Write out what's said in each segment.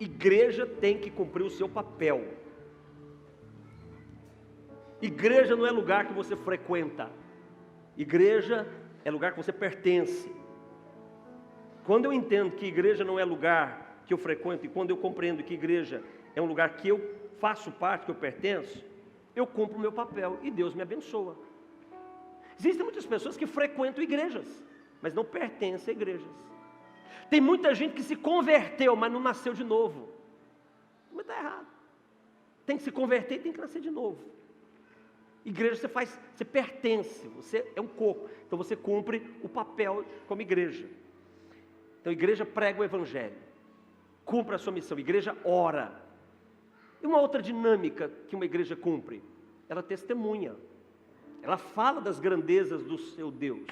Igreja tem que cumprir o seu papel. Igreja não é lugar que você frequenta. Igreja é lugar que você pertence. Quando eu entendo que igreja não é lugar que eu frequento, e quando eu compreendo que igreja é um lugar que eu faço parte, que eu pertenço, eu cumpro o meu papel e Deus me abençoa. Existem muitas pessoas que frequentam igrejas, mas não pertencem a igrejas. Tem muita gente que se converteu, mas não nasceu de novo. Mas está errado. Tem que se converter e tem que nascer de novo. Igreja você pertence, você é um corpo, então você cumpre o papel como igreja. Então igreja prega o evangelho, cumpre a sua missão, igreja ora. E uma outra dinâmica que uma igreja cumpre, ela testemunha, ela fala das grandezas do seu Deus,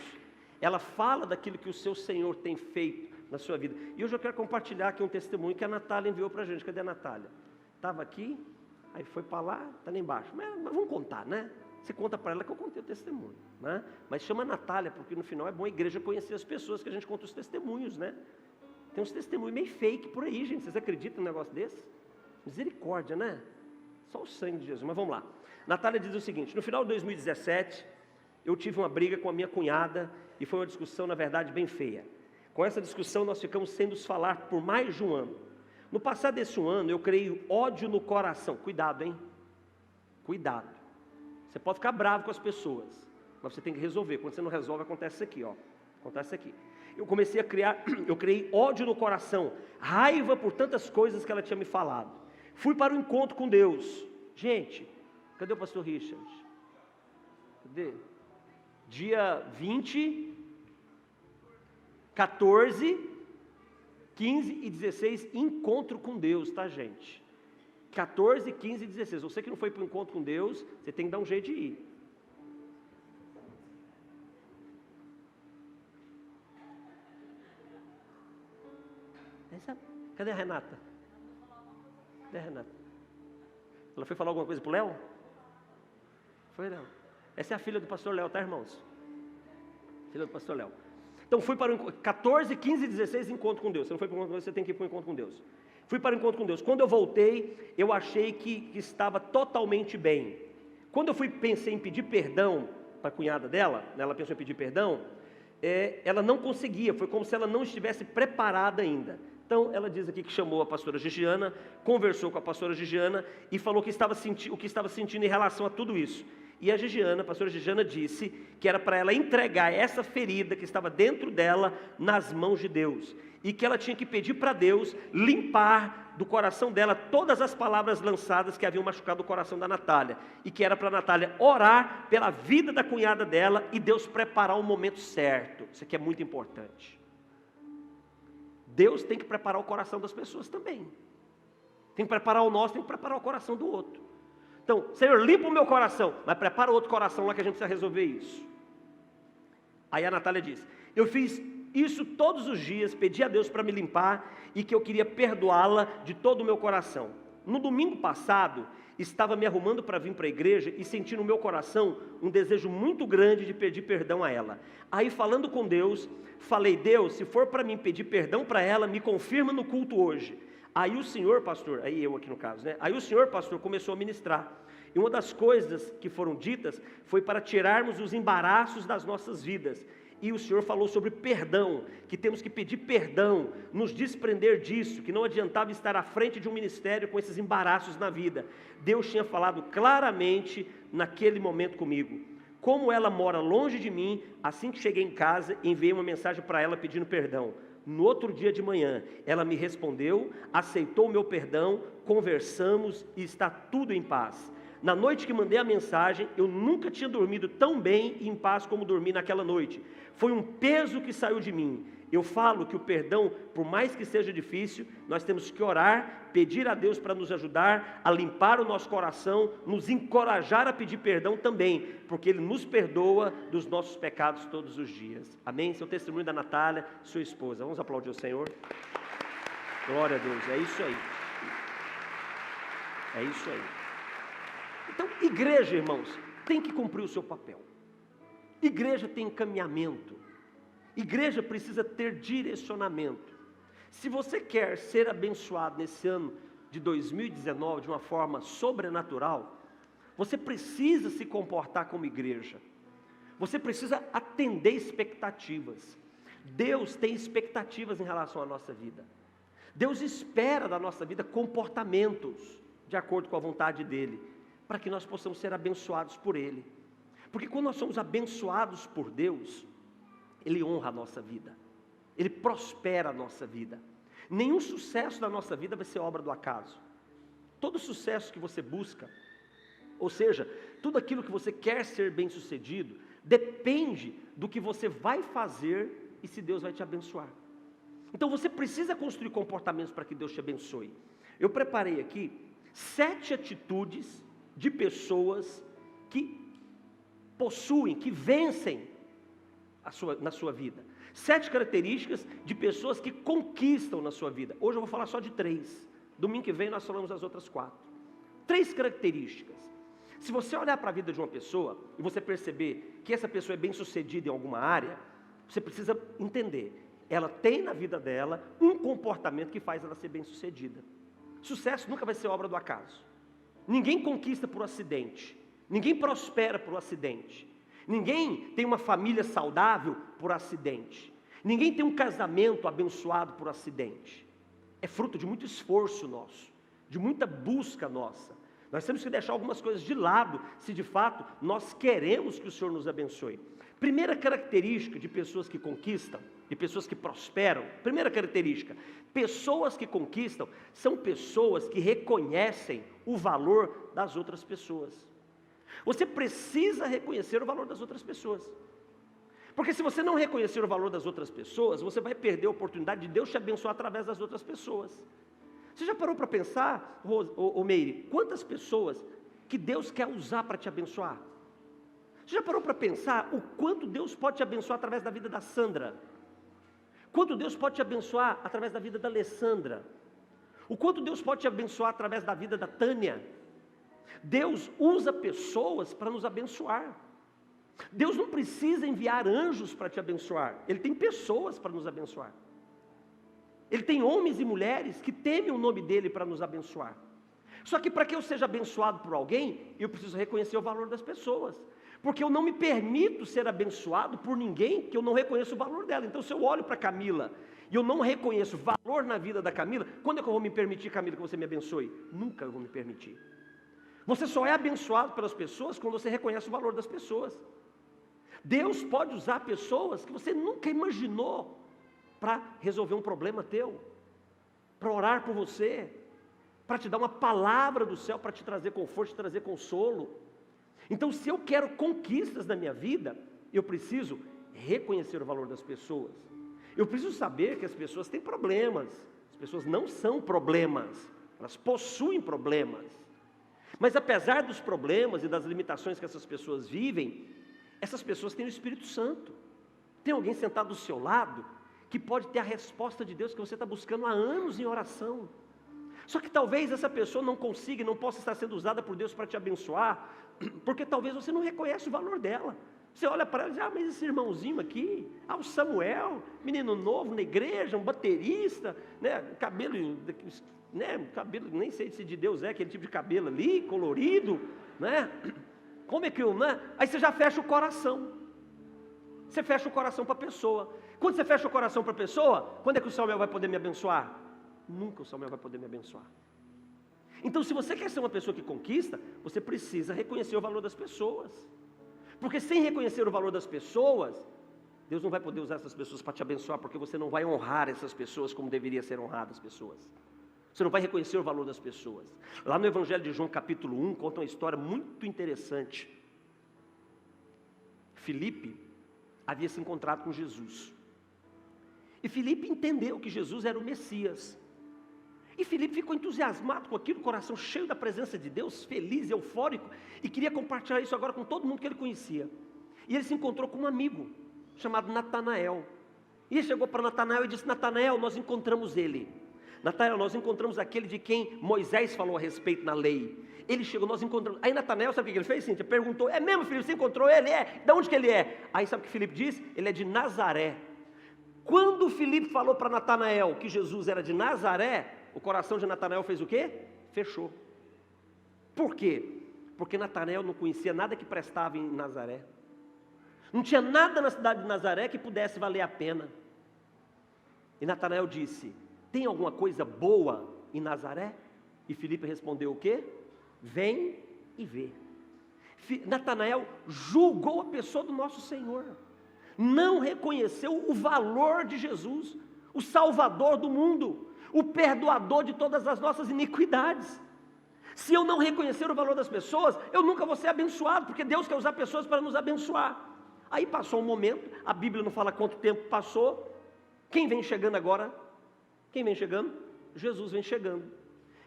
ela fala daquilo que o seu Senhor tem feito na sua vida. E hoje eu quero compartilhar aqui um testemunho que a Natália enviou para a gente. Cadê a Natália? Estava aqui, aí foi para lá, está lá embaixo. Mas vamos contar, né? Você conta para ela que eu contei o testemunho, né? Mas chama a Natália, porque no final é bom a igreja conhecer as pessoas que a gente conta os testemunhos, né? Tem uns testemunhos meio fake por aí, gente. Vocês acreditam num negócio desse? Misericórdia, né? Só o sangue de Jesus. Mas vamos lá. Natália diz o seguinte: no final de 2017, eu tive uma briga com a minha cunhada e foi uma discussão, na verdade, bem feia. Com essa discussão, nós ficamos sem nos falar por mais de um ano. No passar desse um ano, eu criei ódio no coração. Cuidado, hein? Cuidado. Você pode ficar bravo com as pessoas, mas você tem que resolver. Quando você não resolve, acontece isso aqui, ó. Acontece aqui. Eu criei ódio no coração, raiva por tantas coisas que ela tinha me falado. Fui para o encontro com Deus. Gente, cadê o pastor Richard? Cadê? Dia 20, 14, 15 e 16, encontro com Deus, tá, gente? 14, 15 e 16. Você que não foi para o encontro com Deus, você tem que dar um jeito de ir. Cadê a Renata? Cadê a Renata? Ela foi falar alguma coisa para o Léo? Foi, Léo. Essa é a filha do pastor Léo, tá, irmãos? Filha do pastor Léo. Então fui para o 14, 15 e 16, encontro com Deus. Você não foi para o encontro com Deus, você tem que ir para o encontro com Deus. Fui para o encontro com Deus. Quando eu voltei, eu achei que estava totalmente bem. Quando eu pensei em pedir perdão para a cunhada dela, ela pensou em pedir perdão, ela não conseguia, foi como se ela não estivesse preparada ainda. Então ela diz aqui que chamou a pastora Gigiana, conversou com a pastora Gigiana e falou o que estava sentindo em relação a tudo isso. E a pastora Gigiana disse que era para ela entregar essa ferida que estava dentro dela nas mãos de Deus. E que ela tinha que pedir para Deus limpar do coração dela todas as palavras lançadas que haviam machucado o coração da Natália. E que era para a Natália orar pela vida da cunhada dela e Deus preparar o momento certo. Isso aqui é muito importante. Deus tem que preparar o coração das pessoas também. Tem que preparar o nosso, tem que preparar o coração do outro. Então, Senhor, limpa o meu coração, mas prepara outro coração lá que a gente precisa resolver isso. Aí a Natália diz: eu fiz isso todos os dias, pedi a Deus para me limpar e que eu queria perdoá-la de todo o meu coração. No domingo passado, estava me arrumando para vir para a igreja e senti no meu coração um desejo muito grande de pedir perdão a ela. Aí falando com Deus, falei: Deus, se for para mim pedir perdão para ela, me confirma no culto hoje. Aí o senhor pastor, aí eu aqui no caso, né? Aí o senhor pastor começou a ministrar. E uma das coisas que foram ditas foi para tirarmos os embaraços das nossas vidas. E o Senhor falou sobre perdão, que temos que pedir perdão, nos desprender disso, que não adiantava estar à frente de um ministério com esses embaraços na vida. Deus tinha falado claramente naquele momento comigo. Como ela mora longe de mim, assim que cheguei em casa, enviei uma mensagem para ela pedindo perdão. No outro dia de manhã, ela me respondeu, aceitou o meu perdão, conversamos e está tudo em paz. Na noite que mandei a mensagem, eu nunca tinha dormido tão bem e em paz como dormi naquela noite. Foi um peso que saiu de mim. Eu falo que o perdão, por mais que seja difícil, nós temos que orar, pedir a Deus para nos ajudar a limpar o nosso coração, nos encorajar a pedir perdão também, porque Ele nos perdoa dos nossos pecados todos os dias. Amém? Esse é o testemunho da Natália, sua esposa. Vamos aplaudir o Senhor. Glória a Deus, é isso aí. É isso aí. Então, igreja, irmãos, tem que cumprir o seu papel. Igreja tem encaminhamento. Igreja precisa ter direcionamento. Se você quer ser abençoado nesse ano de 2019 de uma forma sobrenatural, você precisa se comportar como igreja. Você precisa atender expectativas. Deus tem expectativas em relação à nossa vida. Deus espera da nossa vida comportamentos de acordo com a vontade dEle, para que nós possamos ser abençoados por Ele. Porque quando nós somos abençoados por Deus, Ele honra a nossa vida, Ele prospera a nossa vida. Nenhum sucesso da nossa vida vai ser obra do acaso. Todo sucesso que você busca, ou seja, tudo aquilo que você quer ser bem sucedido, depende do que você vai fazer e se Deus vai te abençoar. Então você precisa construir comportamentos para que Deus te abençoe. Eu preparei aqui 7 atitudes de pessoas que possuem, que vencem na sua vida. 7 características de pessoas que conquistam na sua vida. Hoje eu vou falar só de 3. Domingo que vem nós falamos das outras 4. 3 características. Se você olhar para a vida de uma pessoa e você perceber que essa pessoa é bem sucedida em alguma área, você precisa entender, ela tem na vida dela um comportamento que faz ela ser bem sucedida. Sucesso nunca vai ser obra do acaso. Ninguém conquista por acidente. Ninguém prospera por acidente. Ninguém tem uma família saudável por acidente. Ninguém tem um casamento abençoado por acidente. É fruto de muito esforço nosso, de muita busca nossa. Nós temos que deixar algumas coisas de lado, se de fato nós queremos que o Senhor nos abençoe. Primeira característica de pessoas que conquistam, de pessoas que prosperam, primeira característica, pessoas que conquistam são pessoas que reconhecem o valor das outras pessoas. Você precisa reconhecer o valor das outras pessoas. Porque se você não reconhecer o valor das outras pessoas, você vai perder a oportunidade de Deus te abençoar através das outras pessoas. Você já parou para pensar, Meire, quantas pessoas que Deus quer usar para te abençoar? Você já parou para pensar o quanto Deus pode te abençoar através da vida da Sandra? Quanto Deus pode te abençoar através da vida da Alessandra? O quanto Deus pode te abençoar através da vida da Tânia? Deus usa pessoas para nos abençoar. Deus não precisa enviar anjos para te abençoar. Ele tem pessoas para nos abençoar. Ele tem homens e mulheres que temem o nome dEle para nos abençoar. Só que para que eu seja abençoado por alguém, eu preciso reconhecer o valor das pessoas. Porque eu não me permito ser abençoado por ninguém que eu não reconheço o valor dela. Então se eu olho para Camila e eu não reconheço valor na vida da Camila, quando é que eu vou me permitir, Camila, que você me abençoe? Nunca eu vou me permitir. Você só é abençoado pelas pessoas quando você reconhece o valor das pessoas. Deus pode usar pessoas que você nunca imaginou para resolver um problema teu, para orar por você, para te dar uma palavra do céu, para te trazer conforto, te trazer consolo. Então, se eu quero conquistas na minha vida, eu preciso reconhecer o valor das pessoas. Eu preciso saber que as pessoas têm problemas. As pessoas não são problemas, elas possuem problemas. Mas apesar dos problemas e das limitações que essas pessoas vivem, essas pessoas têm o Espírito Santo. Tem alguém sentado do seu lado que pode ter a resposta de Deus que você está buscando há anos em oração. Só que talvez essa pessoa não consiga, não possa estar sendo usada por Deus para te abençoar, porque talvez você não reconhece o valor dela. Você olha para ela e diz, mas esse irmãozinho aqui, o Samuel, menino novo na igreja, um baterista, né, cabelo, nem sei se de Deus é aquele tipo de cabelo ali, colorido, né? Como é que eu, né? Aí você já fecha o coração. Você fecha o coração para a pessoa. Quando você fecha o coração para a pessoa, quando é que o Samuel vai poder me abençoar? Nunca o Samuel vai poder me abençoar. Então, se você quer ser uma pessoa que conquista, você precisa reconhecer o valor das pessoas. Porque sem reconhecer o valor das pessoas, Deus não vai poder usar essas pessoas para te abençoar, porque você não vai honrar essas pessoas como deveria ser honradas as pessoas. Você não vai reconhecer o valor das pessoas. Lá no Evangelho de João, capítulo 1, conta uma história muito interessante. Filipe havia se encontrado com Jesus. E Filipe entendeu que Jesus era o Messias. E Filipe ficou entusiasmado com aquilo, coração cheio da presença de Deus, feliz, eufórico, e queria compartilhar isso agora com todo mundo que ele conhecia. E ele se encontrou com um amigo, chamado Natanael. E ele chegou para Natanael e disse, Natanael, nós encontramos ele. Natanael, nós encontramos aquele de quem Moisés falou a respeito na lei. Ele chegou, nós encontramos. Aí Natanael, sabe o que ele fez? Cíntia? Perguntou, é mesmo, Filipe, você encontrou ele? É. De onde que ele é? Aí sabe o que Filipe disse? Ele é de Nazaré. Quando Filipe falou para Natanael que Jesus era de Nazaré, o coração de Natanael fez o quê? Fechou. Por quê? Porque Natanael não conhecia nada que prestava em Nazaré. Não tinha nada na cidade de Nazaré que pudesse valer a pena. E Natanael disse: tem alguma coisa boa em Nazaré? E Filipe respondeu o quê? Vem e vê. Natanael julgou a pessoa do nosso Senhor. Não reconheceu o valor de Jesus, o Salvador do mundo, o perdoador de todas as nossas iniquidades. Se eu não reconhecer o valor das pessoas, eu nunca vou ser abençoado, porque Deus quer usar pessoas para nos abençoar. Aí passou um momento, a Bíblia não fala quanto tempo passou. Quem vem chegando agora? Quem vem chegando? Jesus vem chegando.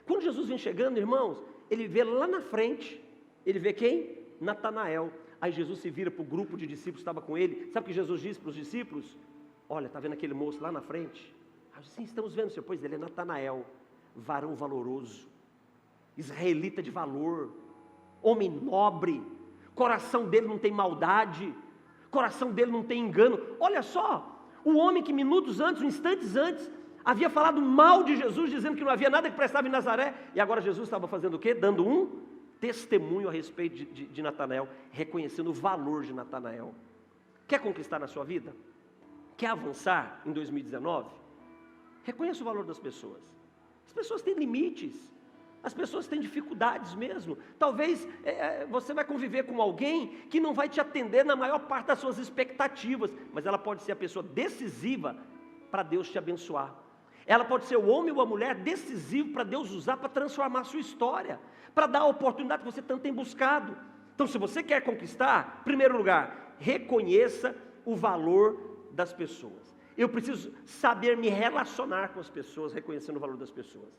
Quando Jesus vem chegando, irmãos, ele vê lá na frente, ele vê quem? Natanael. Aí Jesus se vira para o grupo de discípulos que estava com ele. Sabe o que Jesus disse para os discípulos? Olha, está vendo aquele moço lá na frente? Sim, estamos vendo, Senhor. Pois ele é Natanael, varão valoroso, israelita de valor, homem nobre, coração dele não tem maldade, coração dele não tem engano. Olha só, o homem que minutos antes, instantes antes, havia falado mal de Jesus, dizendo que não havia nada que prestava em Nazaré, e agora Jesus estava fazendo o quê? Dando um testemunho a respeito de Natanael, reconhecendo o valor de Natanael. Quer conquistar na sua vida? Quer avançar em 2019? Reconheça o valor das pessoas. As pessoas têm limites, as pessoas têm dificuldades mesmo. Talvez você vai conviver com alguém que não vai te atender na maior parte das suas expectativas, mas ela pode ser a pessoa decisiva para Deus te abençoar. Ela pode ser o homem ou a mulher decisivo para Deus usar para transformar a sua história, para dar a oportunidade que você tanto tem buscado. Então, se você quer conquistar, em primeiro lugar, reconheça o valor das pessoas. Eu preciso saber me relacionar com as pessoas, reconhecendo o valor das pessoas.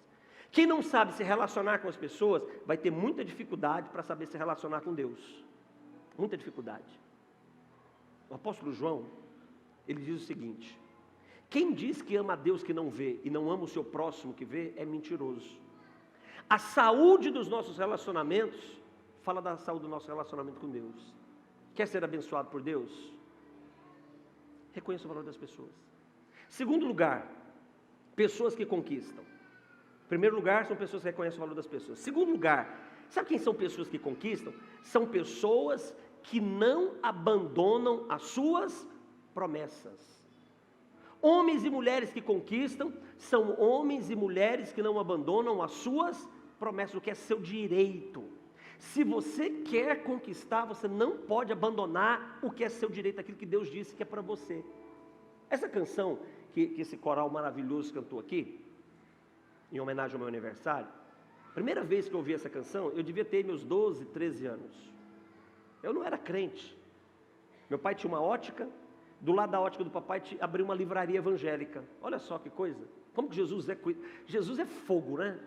Quem não sabe se relacionar com as pessoas, vai ter muita dificuldade para saber se relacionar com Deus. Muita dificuldade. O apóstolo João, ele diz o seguinte: quem diz que ama a Deus que não vê e não ama o seu próximo que vê, é mentiroso. A saúde dos nossos relacionamentos fala da saúde do nosso relacionamento com Deus. Quer ser abençoado por Deus? Reconheça o valor das pessoas. Segundo lugar, pessoas que conquistam. Primeiro lugar, são pessoas que reconhecem o valor das pessoas. Segundo lugar, sabe quem são pessoas que conquistam? São pessoas que não abandonam as suas promessas. Homens e mulheres que conquistam são homens e mulheres que não abandonam as suas promessas, o que é seu direito. Se você quer conquistar, você não pode abandonar o que é seu direito, aquilo que Deus disse que é para você. Essa canção que esse coral maravilhoso cantou aqui, em homenagem ao meu aniversário, primeira vez que eu ouvi essa canção, eu devia ter meus 12, 13 anos. Eu não era crente. Meu pai tinha uma ótica, do lado da ótica do papai abriu uma livraria evangélica. Olha só que coisa. Como que Jesus é fogo, né?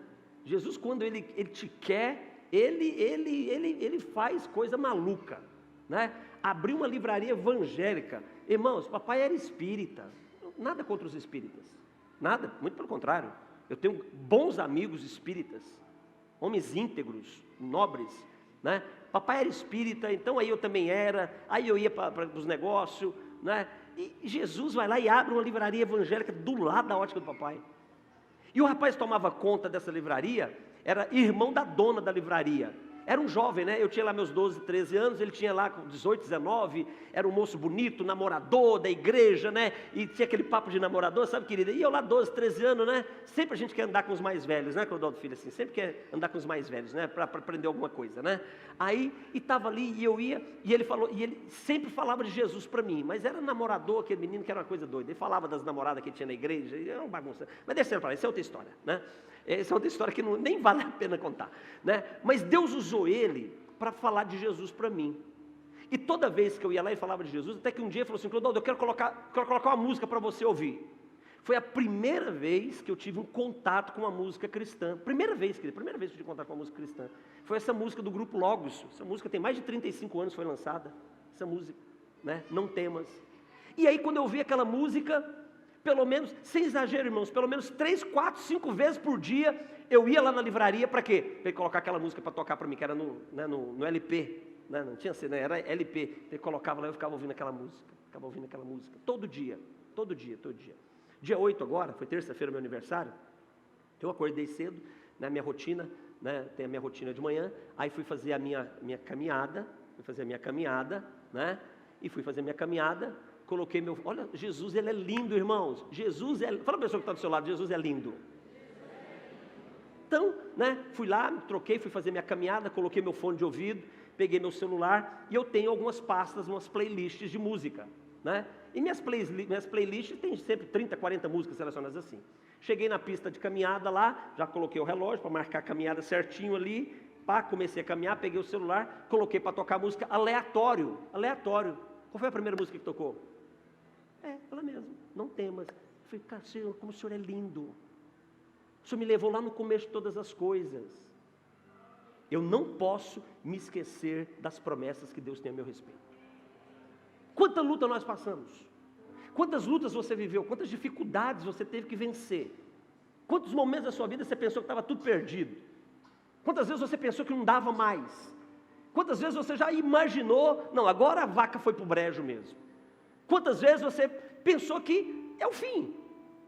Jesus, quando ele te quer, ele faz coisa maluca, né? Abriu uma livraria evangélica. Irmãos, papai era espírita. Nada contra os espíritas. Nada, muito pelo contrário. Eu tenho bons amigos espíritas, homens íntegros, nobres, né? Papai era espírita, então aí eu também era, aí eu ia para os negócios, né? E Jesus vai lá e abre uma livraria evangélica do lado da ótica do papai. E o rapaz tomava conta dessa livraria, era irmão da dona da livraria. Era um jovem, né? Eu tinha lá meus 12, 13 anos, ele tinha lá com 18, 19, era um moço bonito, namorador da igreja, né? E tinha aquele papo de namorador, sabe, querida? E eu lá 12, 13 anos, né? Sempre a gente quer andar com os mais velhos, né, Clodoaldo Filho, assim, sempre quer andar com os mais velhos, né? Para aprender alguma coisa, né? Aí, e estava ali, e eu ia, e ele falou, e ele sempre falava de Jesus para mim, mas era namorador, aquele menino que era uma coisa doida. Ele falava das namoradas que tinha na igreja, e era uma bagunça. Mas deixa para lá, isso é outra história, né? Essa é outra história que nem vale a pena contar, né? Mas Deus usou ele para falar de Jesus para mim. E toda vez que eu ia lá e falava de Jesus, até que um dia ele falou assim: Clodoaldo, eu quero colocar uma música para você ouvir. Foi a primeira vez que eu tive um contato com uma música cristã. Primeira vez que eu tive contato com uma música cristã. Foi essa música do grupo Logos. Essa música tem mais de 35 anos, foi lançada. Essa música, né? Não Temas. E aí quando eu ouvi aquela música, pelo menos, sem exagero, irmãos, pelo menos 3, 4, 5 vezes por dia, eu ia lá na livraria para quê? Para ele colocar aquela música para tocar para mim, que era no LP, né? Não tinha CD, era LP. Ele colocava lá e eu ficava ouvindo aquela música, todo dia. todo dia. Dia 8 agora, foi terça-feira meu aniversário, eu acordei cedo, na minha rotina, né, tem a minha rotina de manhã, aí fui fazer a minha caminhada, né, e fui fazer minha caminhada, coloquei meu, olha, Jesus, ele é lindo, irmãos, fala a pessoa que está do seu lado, Jesus é lindo. Então, né, fui lá, me troquei, fui fazer minha caminhada, coloquei meu fone de ouvido, peguei meu celular, e eu tenho algumas pastas, umas playlists de música, né, e minhas playlists tem sempre 30, 40 músicas selecionadas assim. Cheguei na pista de caminhada lá, já coloquei o relógio para marcar a caminhada certinho ali, pá, comecei a caminhar, peguei o celular, coloquei para tocar música aleatório. Qual foi a primeira música que tocou? Ela mesma, Não Temas. Eu falei, cara, Senhor, como o Senhor é lindo. O Senhor me levou lá no começo de todas as coisas. Eu não posso me esquecer das promessas que Deus tem a meu respeito. Quanta luta nós passamos, quantas lutas você viveu, quantas dificuldades você teve que vencer, quantos momentos da sua vida você pensou que estava tudo perdido, quantas vezes você pensou que não dava mais, quantas vezes você já imaginou, não, agora a vaca foi para o brejo mesmo, quantas vezes você pensou que é o fim.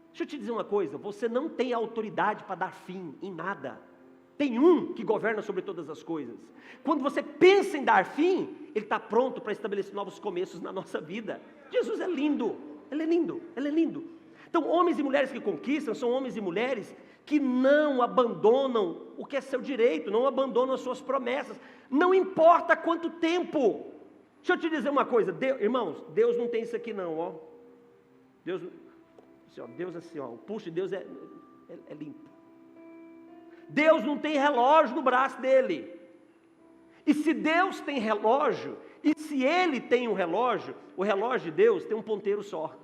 Deixa eu te dizer uma coisa, você não tem autoridade para dar fim em nada. Tem um que governa sobre todas as coisas. Quando você pensa em dar fim, Ele está pronto para estabelecer novos começos na nossa vida. Jesus é lindo, Ele é lindo, Ele é lindo. Então, homens e mulheres que conquistam, são homens e mulheres que não abandonam o que é seu direito, não abandonam as suas promessas, não importa quanto tempo. Deixa eu te dizer uma coisa, irmãos, Deus não tem isso aqui não, ó. Deus assim, ó, o pulso de Deus é limpo. Deus não tem relógio no braço dele. E se Deus tem relógio, e se Ele tem um relógio, o relógio de Deus tem um ponteiro só.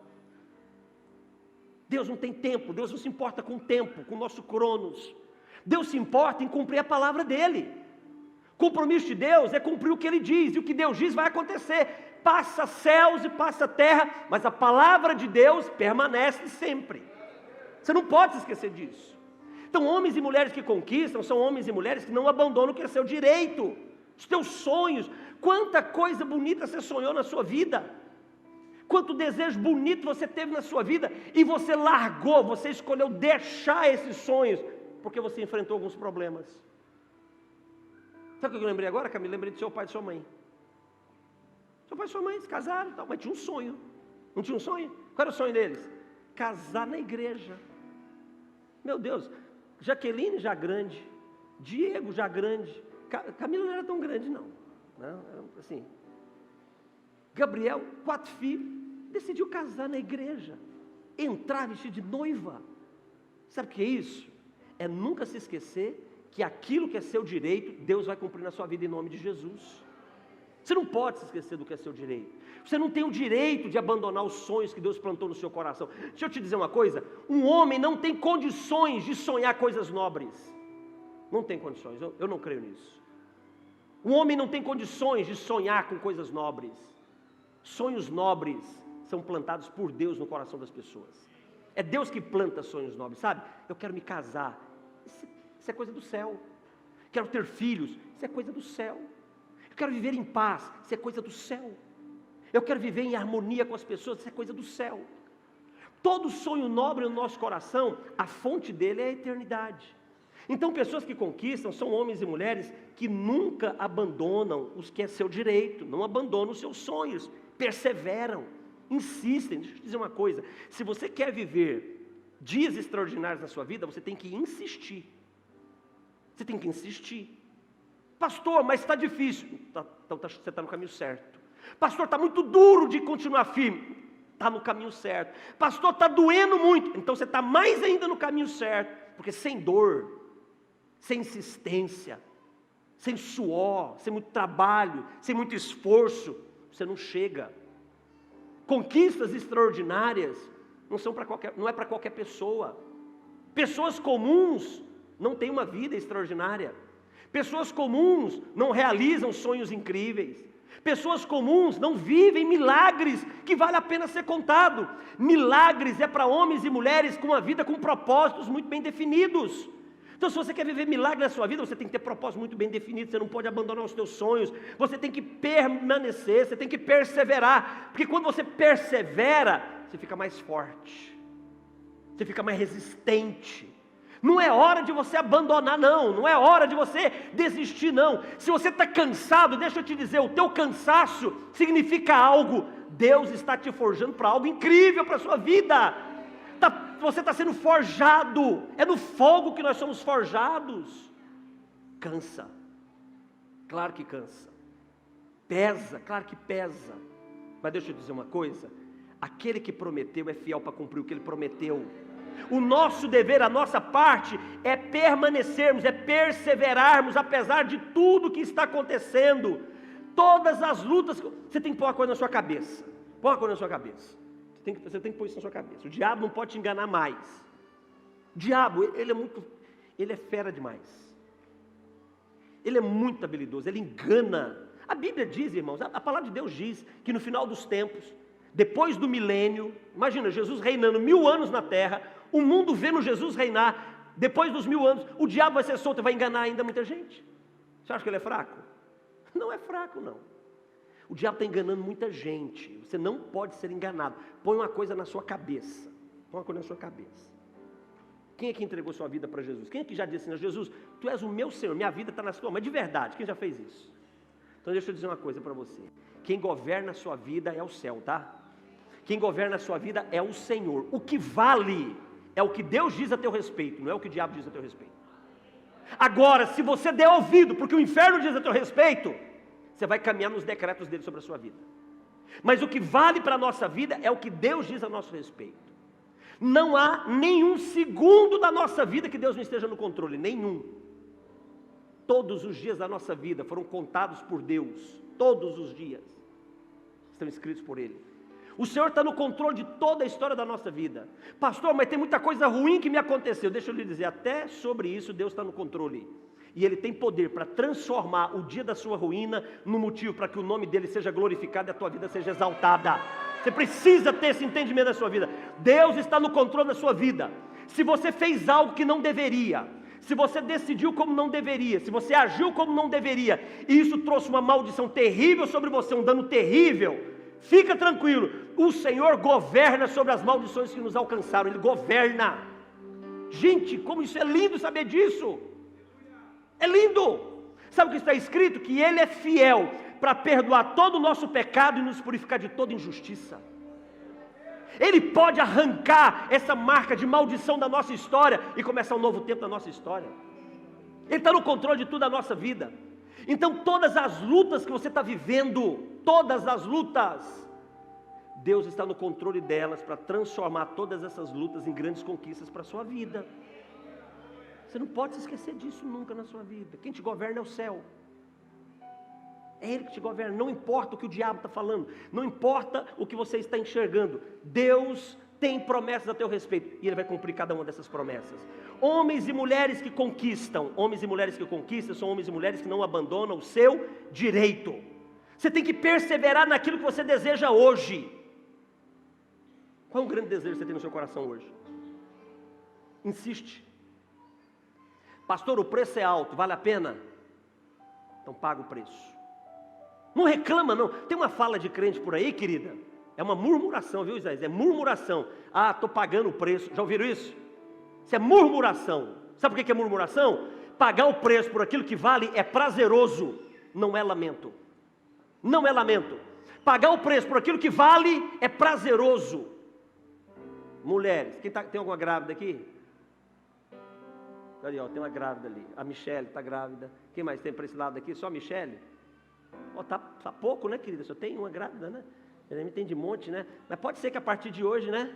Deus não tem tempo, Deus não se importa com o tempo, com o nosso cronos. Deus se importa em cumprir a palavra dEle. O compromisso de Deus é cumprir o que Ele diz, e o que Deus diz vai acontecer. Passa céus e passa terra, mas a palavra de Deus permanece sempre. Você não pode se esquecer disso. Então, homens e mulheres que conquistam, são homens e mulheres que não abandonam o que é seu direito, os teus sonhos. Quanta coisa bonita você sonhou na sua vida, quanto desejo bonito você teve na sua vida, e você largou, você escolheu deixar esses sonhos, porque você enfrentou alguns problemas. Sabe o que eu lembrei agora, Camila? Lembrei do seu pai e de sua mãe. Seu pai e sua mãe se casaram, mas tinha um sonho. Não tinha um sonho? Qual era o sonho deles? Casar na igreja. Meu Deus, Jaqueline já grande, Diego já grande, Camila não era tão grande não, assim, Gabriel, 4 filhos, decidiu casar na igreja, entrar vestido de noiva. Sabe o que é isso? É nunca se esquecer que aquilo que é seu direito, Deus vai cumprir na sua vida em nome de Jesus. Você não pode se esquecer do que é seu direito. Você não tem o direito de abandonar os sonhos que Deus plantou no seu coração. Deixa eu te dizer uma coisa, um homem não tem condições de sonhar coisas nobres. Não tem condições, eu não creio nisso. Um homem não tem condições de sonhar com coisas nobres. Sonhos nobres são plantados por Deus no coração das pessoas. É Deus que planta sonhos nobres, sabe? Eu quero me casar, isso é coisa do céu. Quero ter filhos, isso é coisa do céu. Eu quero viver em paz, isso é coisa do céu. Eu quero viver em harmonia com as pessoas, isso é coisa do céu. Todo sonho nobre no nosso coração, a fonte dele é a eternidade. Então, pessoas que conquistam são homens e mulheres que nunca abandonam os que é seu direito, não abandonam os seus sonhos, perseveram, insistem. Deixa eu te dizer uma coisa, se você quer viver dias extraordinários na sua vida, você tem que insistir. Você tem que insistir. Pastor, mas está difícil. Então você está no caminho certo. Pastor, está muito duro de continuar firme. Está no caminho certo. Pastor, está doendo muito. Então você está mais ainda no caminho certo. Porque sem dor, sem insistência, sem suor, sem muito trabalho, sem muito esforço, você não chega. Conquistas extraordinárias não é para qualquer pessoa. Pessoas comuns não têm uma vida extraordinária. Pessoas comuns não realizam sonhos incríveis. Pessoas comuns não vivem milagres que vale a pena ser contado. Milagres é para homens e mulheres com uma vida com propósitos muito bem definidos. Então, se você quer viver milagre na sua vida, você tem que ter propósitos muito bem definidos. Você não pode abandonar os seus sonhos. Você tem que permanecer, você tem que perseverar. Porque quando você persevera, você fica mais forte, você fica mais resistente. Não é hora de você abandonar, não é hora de você desistir, não. Se você está cansado, deixa eu te dizer, o teu cansaço significa algo. Deus está te forjando para algo incrível para a sua vida. Você está sendo forjado, é no fogo que nós somos forjados. Cansa, claro que cansa. Pesa, claro que pesa. Mas deixa eu dizer uma coisa, aquele que prometeu é fiel para cumprir o que ele prometeu. O nosso dever, a nossa parte é permanecermos, é perseverarmos, apesar de tudo que está acontecendo. Todas as lutas, você tem que pôr uma coisa na sua cabeça. Põe uma coisa na sua cabeça. Você tem que pôr isso na sua cabeça. O diabo não pode te enganar mais. O diabo, ele é fera demais. Ele é muito habilidoso, ele engana. A Bíblia diz, irmãos, a palavra de Deus diz que no final dos tempos, depois do milênio, imagina, Jesus reinando 1000 anos na terra, o mundo vendo Jesus reinar, depois dos 1000 anos, o diabo vai ser solto e vai enganar ainda muita gente. Você acha que ele é fraco? Não é fraco, não. O diabo está enganando muita gente, você não pode ser enganado. Põe uma coisa na sua cabeça, põe uma coisa na sua cabeça. Quem é que entregou sua vida para Jesus? Quem é que já disse assim, Jesus, Tu és o meu Senhor, minha vida está na sua mão, mas de verdade, quem já fez isso? Então deixa eu dizer uma coisa para você, quem governa a sua vida é o céu, tá? Quem governa a sua vida é o Senhor. O que vale é o que Deus diz a teu respeito, não é o que o diabo diz a teu respeito. Agora, se você der ouvido porque o inferno diz a teu respeito, você vai caminhar nos decretos dele sobre a sua vida. Mas o que vale para a nossa vida é o que Deus diz a nosso respeito. Não há nenhum segundo da nossa vida que Deus não esteja no controle, nenhum. Todos os dias da nossa vida foram contados por Deus, todos os dias estão escritos por Ele. O Senhor está no controle de toda a história da nossa vida. Pastor, mas tem muita coisa ruim que me aconteceu. Deixa eu lhe dizer, até sobre isso Deus está no controle. E Ele tem poder para transformar o dia da sua ruína no motivo para que o nome dEle seja glorificado e a tua vida seja exaltada. Você precisa ter esse entendimento da sua vida. Deus está no controle da sua vida. Se você fez algo que não deveria, se você decidiu como não deveria, se você agiu como não deveria, e isso trouxe uma maldição terrível sobre você, um dano terrível, fica tranquilo, o Senhor governa sobre as maldições que nos alcançaram, Ele governa. Gente, como isso é lindo saber disso, é lindo. Sabe o que está escrito? Que Ele é fiel para perdoar todo o nosso pecado e nos purificar de toda injustiça. Ele pode arrancar essa marca de maldição da nossa história e começar um novo tempo da nossa história. Ele está no controle de tudo da nossa vida. Então todas as lutas que você está vivendo, todas as lutas, Deus está no controle delas para transformar todas essas lutas em grandes conquistas para a sua vida. Você não pode se esquecer disso nunca na sua vida. Quem te governa é o céu. É Ele que te governa, não importa o que o diabo está falando, não importa o que você está enxergando, Deus tem promessas a teu respeito, e Ele vai cumprir cada uma dessas promessas. Homens e mulheres que conquistam são homens e mulheres que não abandonam o seu direito. Você tem que perseverar naquilo que você deseja hoje. Qual é o grande desejo que você tem no seu coração hoje? Insiste. Pastor, o preço é alto, vale a pena? Então paga o preço. Não reclama não, tem uma fala de crente por aí, querida, é uma murmuração, viu Isaías, é murmuração, estou pagando o preço, já ouviram isso? Isso é murmuração. Sabe por que é murmuração? Pagar o preço por aquilo que vale é prazeroso, não é lamento, não é lamento, pagar o preço por aquilo que vale é prazeroso. Mulheres, tem alguma grávida aqui? Ali, tem uma grávida ali, a Michele está grávida, quem mais tem para esse lado aqui? Só a Michele? Tá pouco, né, querida? Só tem uma grávida, né? Ele tem de monte, né? Mas pode ser que a partir de hoje, né?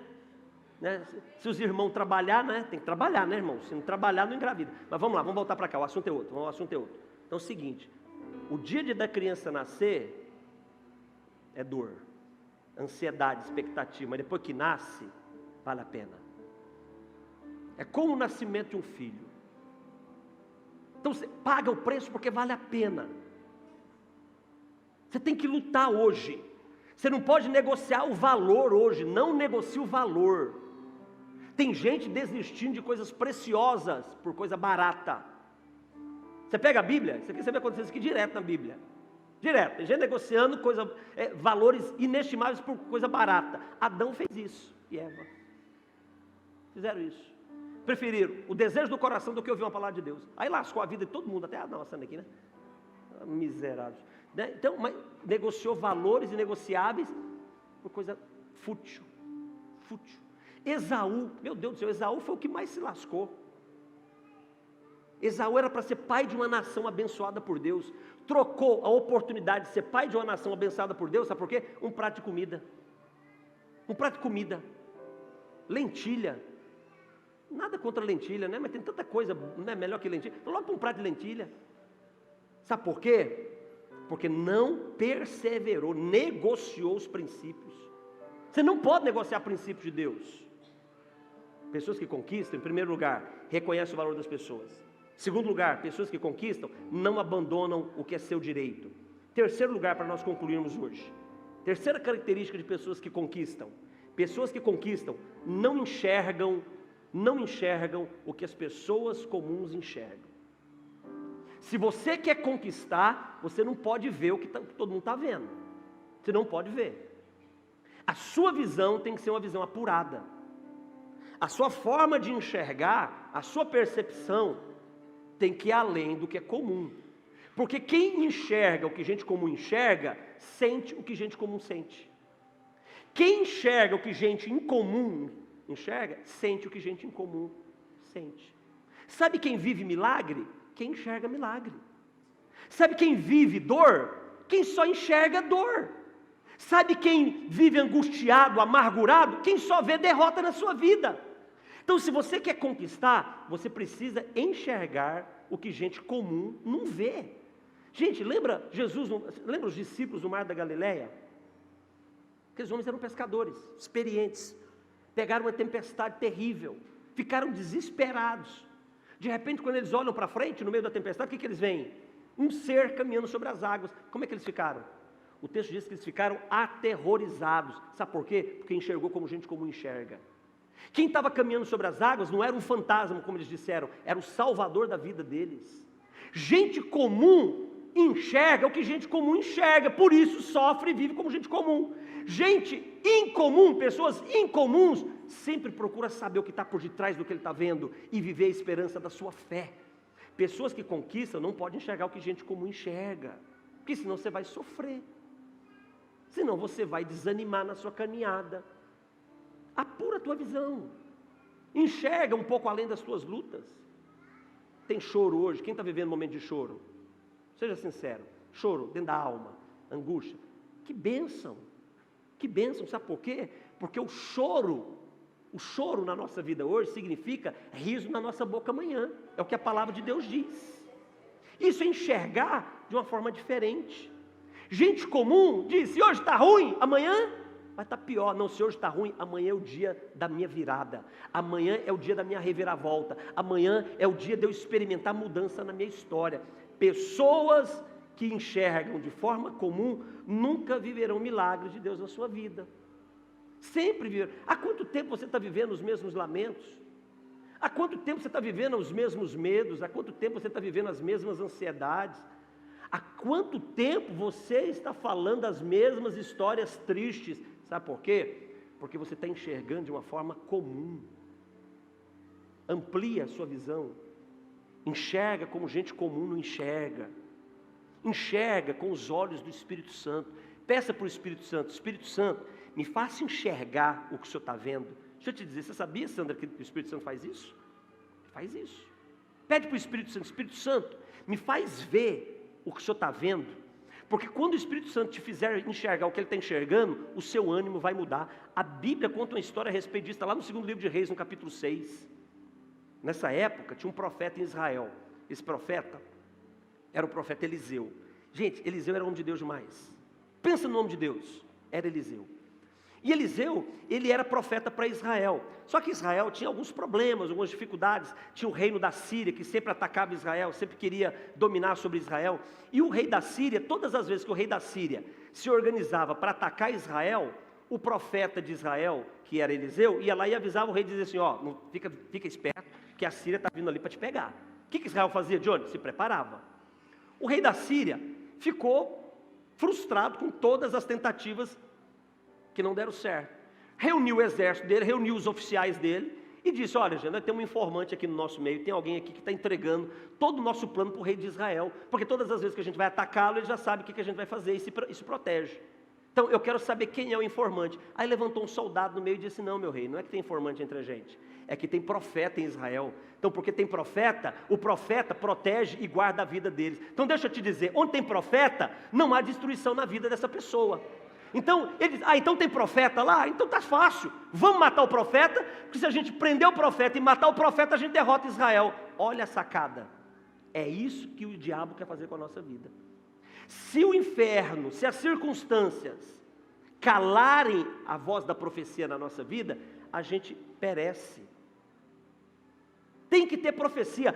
Se os irmãos trabalhar, né? Tem que trabalhar, né, irmão? Se não trabalhar, não engravida. Mas vamos lá, vamos voltar para cá, o assunto é outro. Então é o seguinte, o dia da criança nascer é dor, ansiedade, expectativa, mas depois que nasce, vale a pena. É como o nascimento de um filho. Então você paga o preço porque vale a pena. Você tem que lutar hoje. Você não pode negociar o valor hoje. Não negocie o valor. Tem gente desistindo de coisas preciosas por coisa barata. Você pega a Bíblia, você quer saber acontecer isso aqui direto na Bíblia. Direto. Tem gente negociando valores inestimáveis por coisa barata. Adão fez isso e Eva. Fizeram isso. Preferiram o desejo do coração do que ouvir uma palavra de Deus. Aí lascou a vida de todo mundo, até a nossa aqui, né? Miseráveis. Né? Então, mas negociou valores inegociáveis por coisa fútil. Fútil. Esaú, meu Deus do céu, Esaú foi o que mais se lascou. Esaú era para ser pai de uma nação abençoada por Deus. Trocou a oportunidade de ser pai de uma nação abençoada por Deus, sabe por quê? Um prato de comida. Um prato de comida. Lentilha. Nada contra lentilha, né? Mas tem tanta coisa, né, melhor que lentilha. Logo para um prato de lentilha. Sabe por quê? Porque não perseverou, negociou os princípios. Você não pode negociar princípios de Deus. Pessoas que conquistam, em primeiro lugar, reconhecem o valor das pessoas. Segundo lugar, pessoas que conquistam não abandonam o que é seu direito. Terceiro lugar, para nós concluirmos hoje. Terceira característica de pessoas que conquistam. Pessoas que conquistam não enxergam o que as pessoas comuns enxergam. Se você quer conquistar, você não pode ver o que todo mundo está vendo. Você não pode ver. A sua visão tem que ser uma visão apurada. A sua forma de enxergar, a sua percepção tem que ir além do que é comum. Porque quem enxerga o que gente comum enxerga, sente o que gente comum sente. Quem enxerga o que gente incomum enxerga, sente o que gente incomum sente. Sabe quem vive milagre? Quem enxerga milagre. Sabe quem vive dor? Quem só enxerga dor. Sabe quem vive angustiado, amargurado? Quem só vê derrota na sua vida. Então, se você quer conquistar, você precisa enxergar o que gente comum não vê. Gente, lembra os discípulos no Mar da Galileia? Aqueles homens eram pescadores, experientes. Pegaram uma tempestade terrível, ficaram desesperados. De repente, quando eles olham para frente, no meio da tempestade, o que eles veem? Um ser caminhando sobre as águas. Como é que eles ficaram? O texto diz que eles ficaram aterrorizados. Sabe por quê? Porque enxergou como gente comum enxerga. Quem estava caminhando sobre as águas não era um fantasma, como eles disseram, era o salvador da vida deles. Gente comum enxerga o que gente comum enxerga, por isso sofre e vive como gente comum. Gente incomum, pessoas incomuns, sempre procura saber o que está por detrás do que ele está vendo e viver a esperança da sua fé. Pessoas que conquistam não podem enxergar o que gente comum enxerga, porque senão você vai sofrer, senão você vai desanimar na sua caminhada. Apura a tua visão, enxerga um pouco além das tuas lutas. Tem choro hoje, quem está vivendo um momento de choro? Seja sincero, choro dentro da alma, angústia, que bênção, sabe por quê? Porque o choro na nossa vida hoje significa riso na nossa boca amanhã, é o que a palavra de Deus diz. Isso é enxergar de uma forma diferente. Gente comum diz, se hoje está ruim, amanhã vai estar pior. Não, se hoje está ruim, amanhã é o dia da minha virada, amanhã é o dia da minha reviravolta, amanhã é o dia de eu experimentar mudança na minha história. Pessoas que enxergam de forma comum nunca viverão milagres de Deus na sua vida. Sempre viverão. Há quanto tempo você está vivendo os mesmos lamentos? Há quanto tempo você está vivendo os mesmos medos? Há quanto tempo você está vivendo as mesmas ansiedades? Há quanto tempo você está falando as mesmas histórias tristes? Sabe por quê? Porque você está enxergando de uma forma comum. Amplia a sua visão. Enxerga como gente comum não enxerga. Enxerga com os olhos do Espírito Santo. Peça para o Espírito Santo, me faça enxergar o que o Senhor está vendo. Deixa eu te dizer, você sabia, Sandra, que o Espírito Santo faz isso? Faz isso. Pede para o Espírito Santo, me faz ver o que o Senhor está vendo. Porque quando o Espírito Santo te fizer enxergar o que ele está enxergando, o seu ânimo vai mudar. A Bíblia conta uma história a respeito disso, está lá no segundo livro de Reis, no capítulo 6. Nessa época, tinha um profeta em Israel. Esse profeta era o profeta Eliseu. Gente, Eliseu era homem de Deus demais. Pensa no nome de Deus, era Eliseu. E Eliseu, ele era profeta para Israel. Só que Israel tinha alguns problemas, algumas dificuldades. Tinha o reino da Síria, que sempre atacava Israel, sempre queria dominar sobre Israel. E o rei da Síria, todas as vezes que o rei da Síria se organizava para atacar Israel, o profeta de Israel, que era Eliseu, ia lá e avisava o rei, dizia assim, ó, não, fica esperto, que a Síria está vindo ali para te pegar. O que Israel fazia, Johnny? Se preparava. O rei da Síria ficou frustrado com todas as tentativas que não deram certo. Reuniu o exército dele, reuniu os oficiais dele e disse: olha, gente, nós temos um informante aqui no nosso meio, tem alguém aqui que está entregando todo o nosso plano para o rei de Israel, porque todas as vezes que a gente vai atacá-lo, ele já sabe o que a gente vai fazer e se protege. Então eu quero saber quem é o informante. Aí levantou um soldado no meio e disse: não, meu rei, não é que tem informante entre a gente, é que tem profeta em Israel. Então, porque tem profeta, o profeta protege e guarda a vida deles. Então deixa eu te dizer, onde tem profeta, não há destruição na vida dessa pessoa. Então, ele diz: então tem profeta lá? Então tá fácil, vamos matar o profeta, porque se a gente prender o profeta e matar o profeta, a gente derrota Israel. Olha a sacada, é isso que o diabo quer fazer com a nossa vida. Se o inferno, se as circunstâncias calarem a voz da profecia na nossa vida, a gente perece. Tem que ter profecia.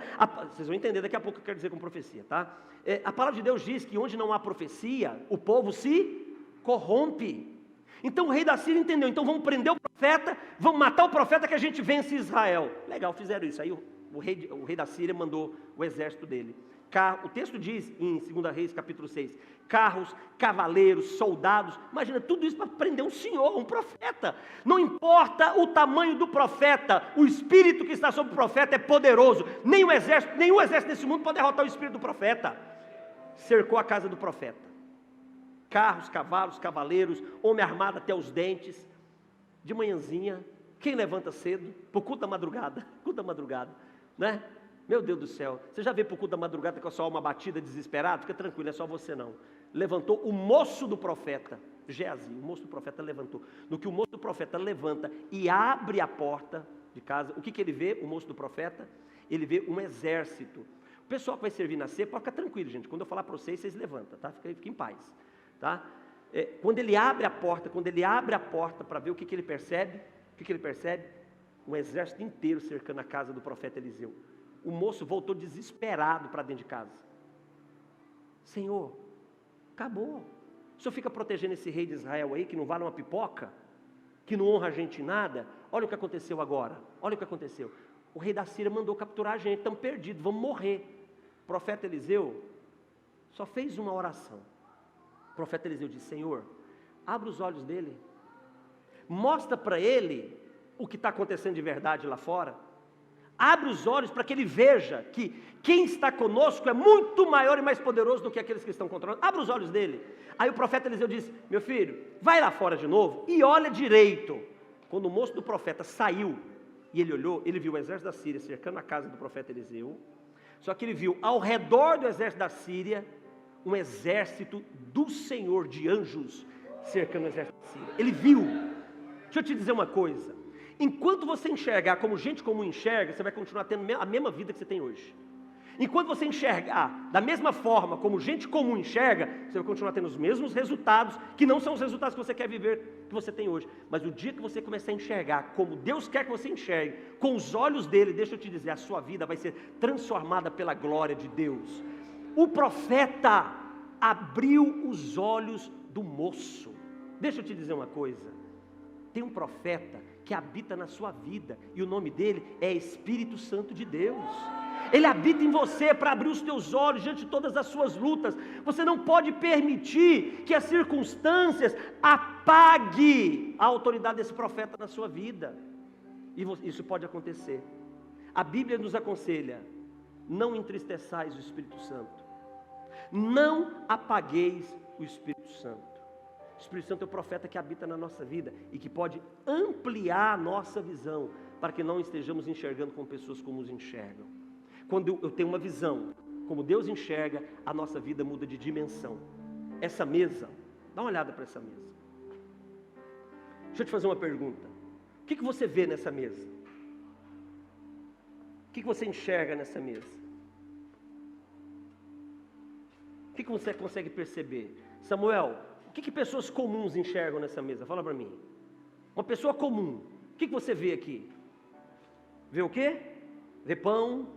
Vocês vão entender daqui a pouco o que eu quero dizer com profecia, tá? A palavra de Deus diz que onde não há profecia, o povo se corrompe. Então o rei da Síria entendeu: então vamos prender o profeta, vamos matar o profeta que a gente vence Israel. Legal, fizeram isso. Aí o rei da Síria mandou o exército dele. O texto diz em 2 Reis capítulo 6, carros, cavaleiros, soldados, imagina tudo isso para prender um senhor, um profeta. Não importa o tamanho do profeta, o espírito que está sobre o profeta é poderoso. Nenhum exército nesse mundo pode derrotar o espírito do profeta. Cercou a casa do profeta, carros, cavalos, cavaleiros, homem armado até os dentes. De manhãzinha, quem levanta cedo, para o culto da madrugada, né? Meu Deus do céu, você já veio para o culto da madrugada com a sua alma batida, desesperado? Fica tranquilo, não é só você não. Levantou o moço do profeta, Geazi, o moço do profeta levantou. No que o moço do profeta levanta e abre a porta de casa, o que ele vê, o moço do profeta? Ele vê um exército. O pessoal que vai servir na ceia, pode ficar tranquilo, gente. Quando eu falar para vocês levantam, tá? Fica em paz, tá? Quando ele abre a porta para ver o que ele percebe, um exército inteiro cercando a casa do profeta Eliseu. O moço voltou desesperado para dentro de casa. Senhor, acabou. O senhor fica protegendo esse rei de Israel aí, que não vale uma pipoca, que não honra a gente em nada. Olha o que aconteceu agora, olha o que aconteceu. O rei da Síria mandou capturar a gente, estamos perdidos, vamos morrer. O profeta Eliseu só fez uma oração. O profeta Eliseu disse: Senhor, abre os olhos dele, mostra para ele o que está acontecendo de verdade lá fora. Abre os olhos para que ele veja que quem está conosco é muito maior e mais poderoso do que aqueles que estão contra nós. Abre os olhos dele. Aí o profeta Eliseu disse: meu filho, vai lá fora de novo e olha direito. Quando o moço do profeta saiu e ele olhou, ele viu o exército da Síria cercando a casa do profeta Eliseu. Só que ele viu ao redor do exército da Síria um exército do Senhor de anjos cercando o exército da Síria. Ele viu. Deixa eu te dizer uma coisa. Enquanto você enxergar como gente comum enxerga, você vai continuar tendo a mesma vida que você tem hoje. Enquanto você enxergar da mesma forma como gente comum enxerga, você vai continuar tendo os mesmos resultados, que não são os resultados que você quer viver, que você tem hoje. Mas o dia que você começar a enxergar como Deus quer que você enxergue, com os olhos dele, deixa eu te dizer, a sua vida vai ser transformada pela glória de Deus. O profeta abriu os olhos do moço. Deixa eu te dizer uma coisa. Tem um profeta que habita na sua vida, e o nome dele é Espírito Santo de Deus. Ele habita em você para abrir os teus olhos diante de todas as suas lutas. Você não pode permitir que as circunstâncias apaguem a autoridade desse profeta na sua vida. E isso pode acontecer. A Bíblia nos aconselha: não entristeçais o Espírito Santo, não apagueis o Espírito Santo. O Espírito Santo é o profeta que habita na nossa vida e que pode ampliar a nossa visão para que não estejamos enxergando como pessoas comuns enxergam. Quando eu tenho uma visão como Deus enxerga, a nossa vida muda de dimensão. Essa mesa, dá uma olhada para essa mesa. Deixa eu te fazer uma pergunta. O que você vê nessa mesa? O que você enxerga nessa mesa? O que você consegue perceber? Samuel, o que pessoas comuns enxergam nessa mesa? Fala para mim. Uma pessoa comum, o que você vê aqui? Vê o quê? Vê pão.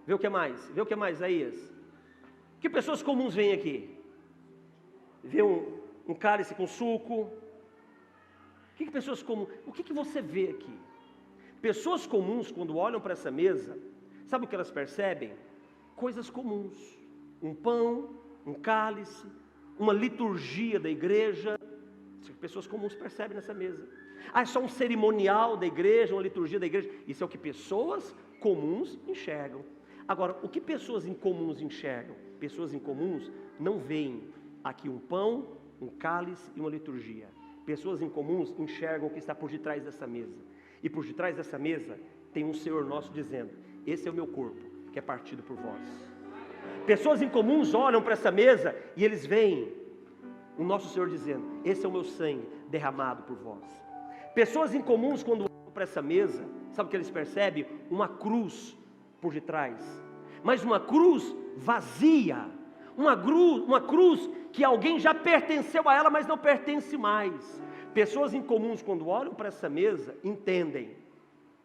Vê o que mais? Vê o que mais, Isaías? O que pessoas comuns veem aqui? Vê um cálice com suco. O que pessoas comuns... O que você vê aqui? Pessoas comuns, quando olham para essa mesa, sabe o que elas percebem? Coisas comuns. Um pão, um cálice, uma liturgia da igreja. Isso é o que pessoas comuns percebem nessa mesa. É só um cerimonial da igreja, uma liturgia da igreja. Isso é o que pessoas comuns enxergam. Agora, o que pessoas incomuns enxergam? Pessoas incomuns não veem aqui um pão, um cálice e uma liturgia. Pessoas incomuns enxergam o que está por detrás dessa mesa. E por detrás dessa mesa tem um Senhor nosso dizendo: esse é o meu corpo, que é partido por vós. Pessoas incomuns olham para essa mesa e eles veem o nosso Senhor dizendo: esse é o meu sangue derramado por vós. Pessoas incomuns, quando olham para essa mesa, sabe o que eles percebem? Uma cruz por detrás, mas uma cruz vazia, uma cruz que alguém já pertenceu a ela, mas não pertence mais. Pessoas incomuns, quando olham para essa mesa, entendem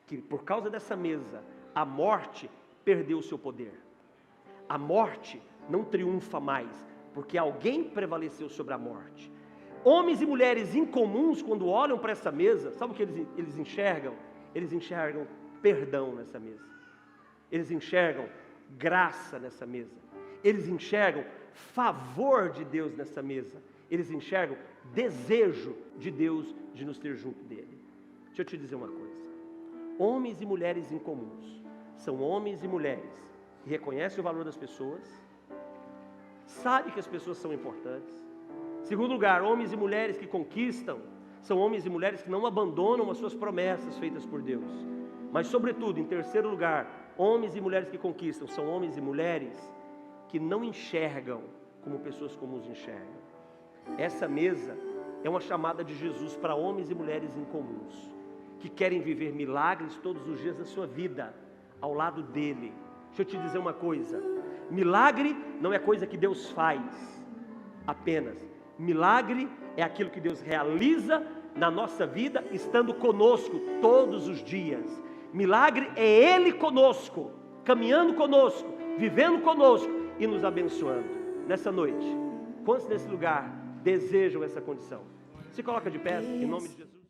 que por causa dessa mesa, a morte perdeu o seu poder. A morte não triunfa mais, porque alguém prevaleceu sobre a morte. Homens e mulheres incomuns, quando olham para essa mesa, sabe o que eles enxergam? Eles enxergam perdão nessa mesa. Eles enxergam graça nessa mesa. Eles enxergam favor de Deus nessa mesa. Eles enxergam desejo de Deus de nos ter junto dele. Deixa eu te dizer uma coisa. Homens e mulheres incomuns são homens e mulheres que reconhecem o valor das pessoas, sabem que as pessoas são importantes. Segundo lugar, homens e mulheres que conquistam são homens e mulheres que não abandonam as suas promessas feitas por Deus. Mas sobretudo, em terceiro lugar, homens e mulheres que conquistam são homens e mulheres que não enxergam como pessoas comuns enxergam. Essa mesa é uma chamada de Jesus para homens e mulheres incomuns, que querem viver milagres todos os dias da sua vida, ao lado dele. Deixa eu te dizer uma coisa: milagre não é coisa que Deus faz apenas. Milagre é aquilo que Deus realiza na nossa vida, estando conosco todos os dias. Milagre é Ele conosco, caminhando conosco, vivendo conosco e nos abençoando. Nessa noite, quantos nesse lugar desejam essa condição? Se coloca de pé, em nome de Jesus.